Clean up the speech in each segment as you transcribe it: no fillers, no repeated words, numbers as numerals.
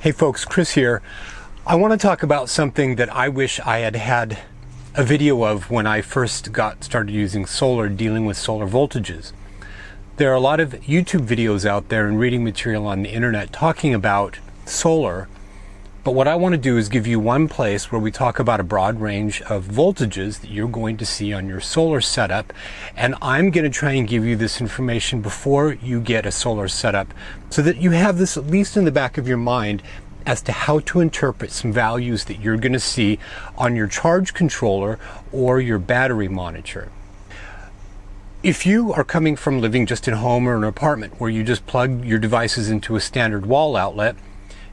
Hey folks, Chris here. I want to talk about something that I wish I had had a video of when I first got started using solar, dealing with solar voltages. There are a lot of YouTube videos out there and reading material on the internet talking about solar, but what I want to do is give you one place where we talk about a broad range of voltages that you're going to see on your solar setup, and I'm going to try and give you this information before you get a solar setup so that you have this at least in the back of your mind as to how to interpret some values that you're going to see on your charge controller or your battery monitor. If you are coming from living just in a home or an apartment where you just plug your devices into a standard wall outlet,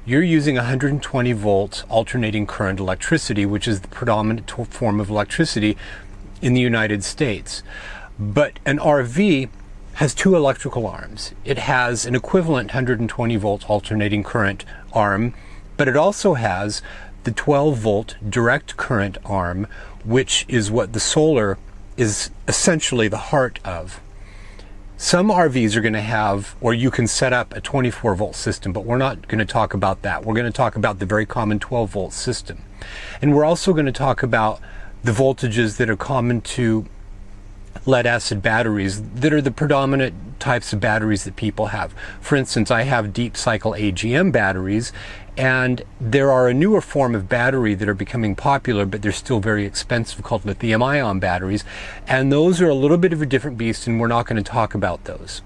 you're using 120 volts alternating current electricity, which is the predominant form of electricity in the United States. But an RV has two electrical arms. It has an equivalent 120 volts alternating current arm, but it also has the 12 volt direct current arm, which is what the solar is essentially the heart of. Some RVs are going to have, or you can set up a 24 volt system, but we're not going to talk about that. We're going to talk about the very common 12 volt system. And we're also going to talk about the voltages that are common to lead acid batteries that are the predominant types of batteries that people have. For instance, I have deep cycle AGM batteries, and there are a newer form of battery that are becoming popular, but they're still very expensive, called lithium ion batteries, and those are a little bit of a different beast, and we're not going to talk about those.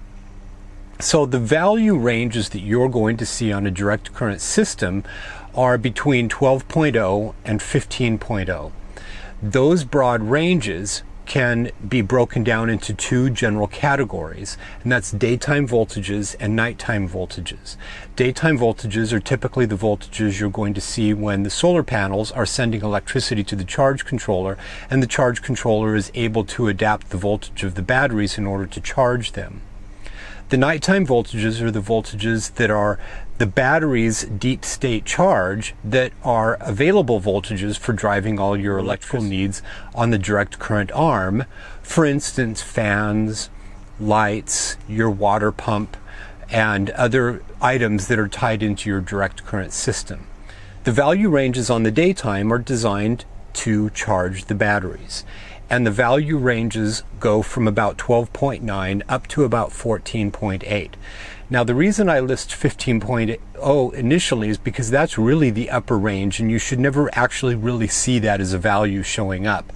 So the value ranges that you're going to see on a direct current system are between 12.0 and 15.0. Those broad ranges can be broken down into two general categories, and that's daytime voltages and nighttime voltages. Daytime voltages are typically the voltages you're going to see when the solar panels are sending electricity to the charge controller, and the charge controller is able to adapt the voltage of the batteries in order to charge them. The nighttime voltages are the voltages that are the battery's deep state charge that are available voltages for driving all your electrical needs on the direct current arm. For instance, fans, lights, your water pump, and other items that are tied into your direct current system. The value ranges on the daytime are designed to charge the batteries, and the value ranges go from about 12.9 up to about 14.8. Now, the reason I list 15.0 initially is because that's really the upper range, and you should never actually really see that as a value showing up.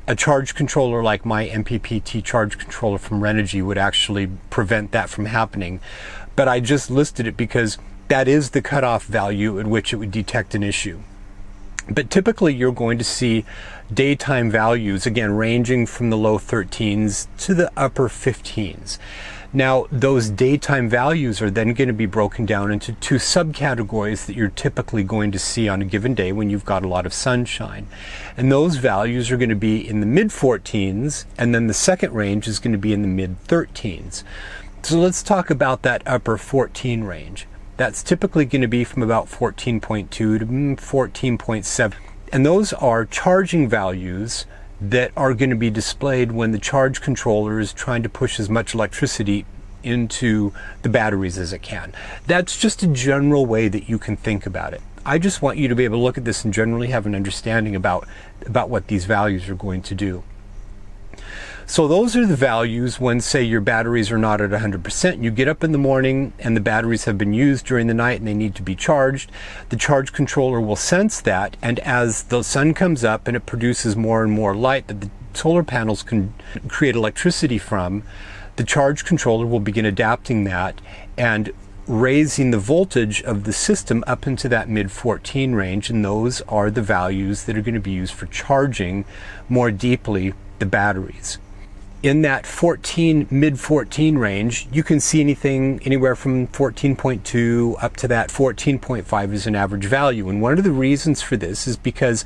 A charge controller like my MPPT charge controller from Renogy would actually prevent that from happening. But I just listed it because that is the cutoff value at which it would detect an issue. But typically you're going to see daytime values, again, ranging from the low 13s to the upper 15s. Now, those daytime values are then going to be broken down into two subcategories that you're typically going to see on a given day when you've got a lot of sunshine. And those values are going to be in the mid 14s, and then the second range is going to be in the mid 13s. So let's talk about that upper 14 range. That's typically going to be from about 14.2 to 14.7. And those are charging values that are going to be displayed when the charge controller is trying to push as much electricity into the batteries as it can. That's just a general way that you can think about it. I just want you to be able to look at this and generally have an understanding about what these values are going to do. So those are the values when, say, your batteries are not at 100%. You get up in the morning and the batteries have been used during the night and they need to be charged. The charge controller will sense that, and as the sun comes up and it produces more and more light that the solar panels can create electricity from, the charge controller will begin adapting that and raising the voltage of the system up into that mid 14 range, and those are the values that are going to be used for charging more deeply the batteries. In that mid 14 range, you can see anything anywhere from 14.2 up to that 14.5 is an average value. And one of the reasons for this is because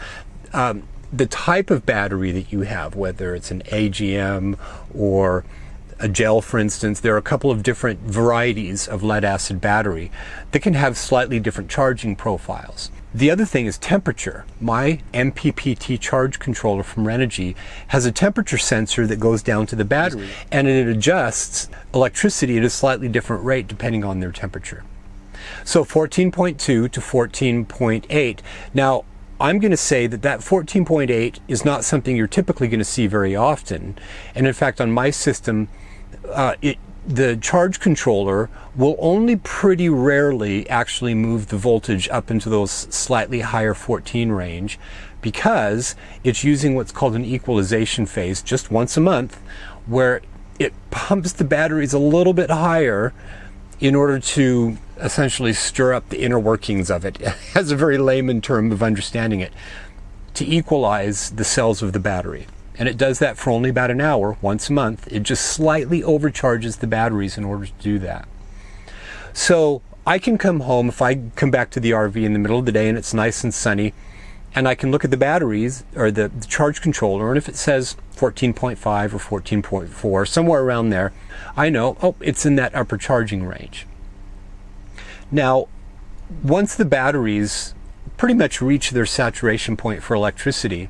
the type of battery that you have, whether it's an AGM or a gel, for instance, there are a couple of different varieties of lead acid battery that can have slightly different charging profiles. The other thing is temperature. My MPPT charge controller from Renogy has a temperature sensor that goes down to the battery, and it adjusts electricity at a slightly different rate depending on their temperature. So 14.2 to 14.8. Now, I'm going to say that that 14.8 is not something you're typically going to see very often. And in fact, on my system, the charge controller will only pretty rarely actually move the voltage up into those slightly higher 14 range, because it's using what's called an equalization phase just once a month, where it pumps the batteries a little bit higher in order to essentially stir up the inner workings of it, as a very layman term of understanding it, to equalize the cells of the battery. And it does that for only about an hour, once a month. It just slightly overcharges the batteries in order to do that. So I can come home, if I come back to the RV in the middle of the day and it's nice and sunny, and I can look at the batteries, or the charge controller, and if it says 14.5 or 14.4, somewhere around there, I know, oh, it's in that upper charging range. Now, once the batteries pretty much reach their saturation point for electricity,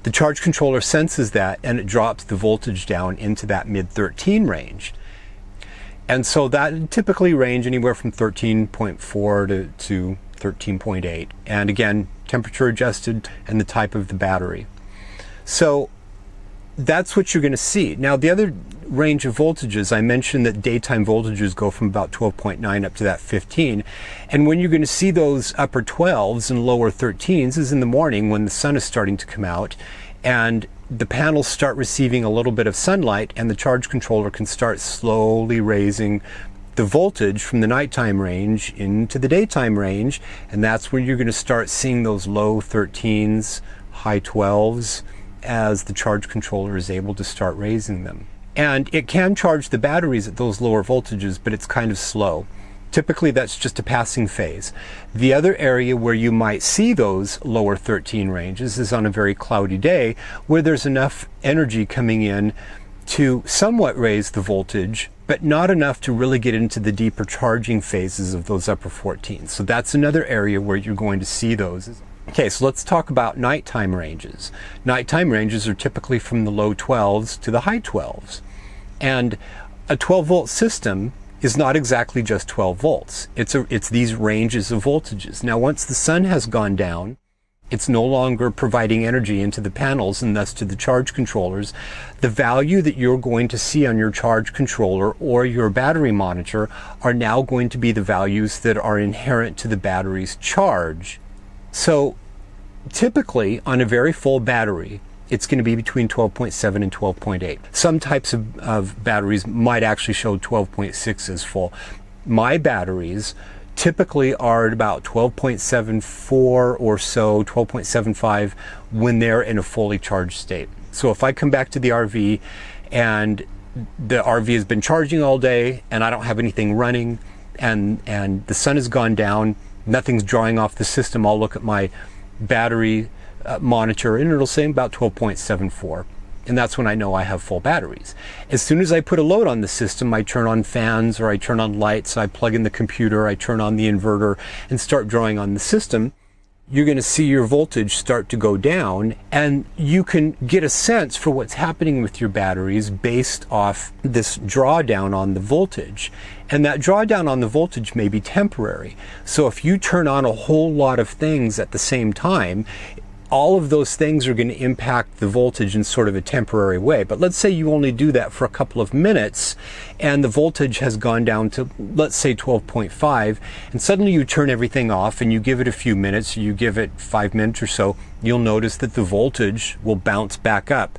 the charge controller senses that and it drops the voltage down into that mid-13 range. And so that typically range anywhere from 13.4 to 13.8. And again, temperature adjusted and the type of the battery. So that's what you're going to see. Now, the other range of voltages, I mentioned that daytime voltages go from about 12.9 up to that 15. And when you're going to see those upper 12s and lower 13s is in the morning when the sun is starting to come out and the panels start receiving a little bit of sunlight, and the charge controller can start slowly raising the voltage from the nighttime range into the daytime range. And that's where you're going to start seeing those low 13s, high 12s, as the charge controller is able to start raising them. And it can charge the batteries at those lower voltages, but it's kind of slow. Typically that's just a passing phase. The other area where you might see those lower 13 ranges is on a very cloudy day where there's enough energy coming in to somewhat raise the voltage, but not enough to really get into the deeper charging phases of those upper 14s. So that's another area where you're going to see those. Okay, so let's talk about nighttime ranges. Nighttime ranges are typically from the low 12s to the high 12s. And a 12-volt system is not exactly just 12 volts. It's these ranges of voltages. Now, once the sun has gone down, it's no longer providing energy into the panels and thus to the charge controllers. The value that you're going to see on your charge controller or your battery monitor are now going to be the values that are inherent to the battery's charge. So typically on a very full battery, it's going to be between 12.7 and 12.8. Some types of batteries might actually show 12.6 as full. My batteries typically are at about 12.74 or so, 12.75 when they're in a fully charged state. So if I come back to the RV and the RV has been charging all day and I don't have anything running and the sun has gone down, nothing's drawing off the system, I'll look at my battery monitor and it'll say about 12.74, and that's when I know I have full batteries. As soon as I put a load on the system, I turn on fans or I turn on lights, I plug in the computer, I turn on the inverter and start drawing on the system, you're going to see your voltage start to go down, and you can get a sense for what's happening with your batteries based off this drawdown on the voltage. And that drawdown on the voltage may be temporary. So if you turn on a whole lot of things at the same time, all of those things are going to impact the voltage in sort of a temporary way. But let's say you only do that for a couple of minutes and the voltage has gone down to, let's say, 12.5, and suddenly you turn everything off and you give it a few minutes, you give it 5 minutes or so, you'll notice that the voltage will bounce back up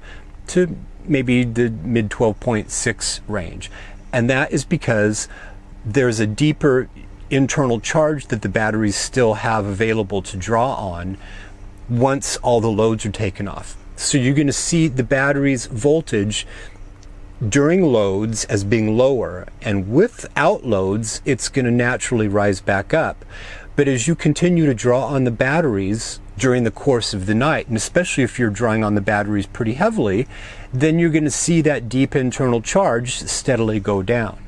to maybe the mid 12.6 range. And that is because there's a deeper internal charge that the batteries still have available to draw on once all the loads are taken off. So you're going to see the battery's voltage during loads as being lower, and without loads it's going to naturally rise back up. But as you continue to draw on the batteries during the course of the night, and especially if you're drawing on the batteries pretty heavily, then you're going to see that deep internal charge steadily go down.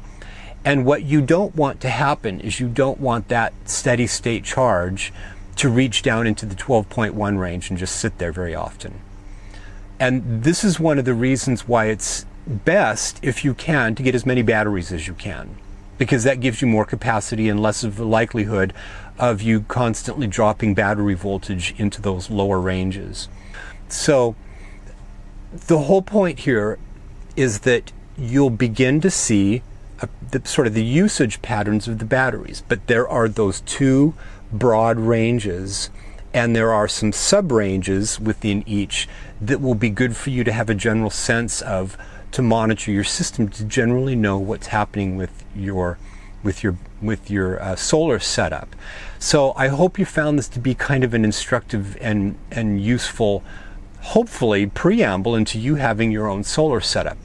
And what you don't want to happen is you don't want that steady state charge to reach down into the 12.1 range and just sit there very often. And this is one of the reasons why it's best, if you can, to get as many batteries as you can. because that gives you more capacity and less of a likelihood of you constantly dropping battery voltage into those lower ranges. So the whole point here is that you'll begin to see sort of the usage patterns of the batteries, but there are those two broad ranges, and there are some sub-ranges within each that will be good for you to have a general sense of, to monitor your system, to generally know what's happening with your solar setup. So I hope you found this to be kind of an instructive and useful, hopefully, preamble into you having your own solar setup.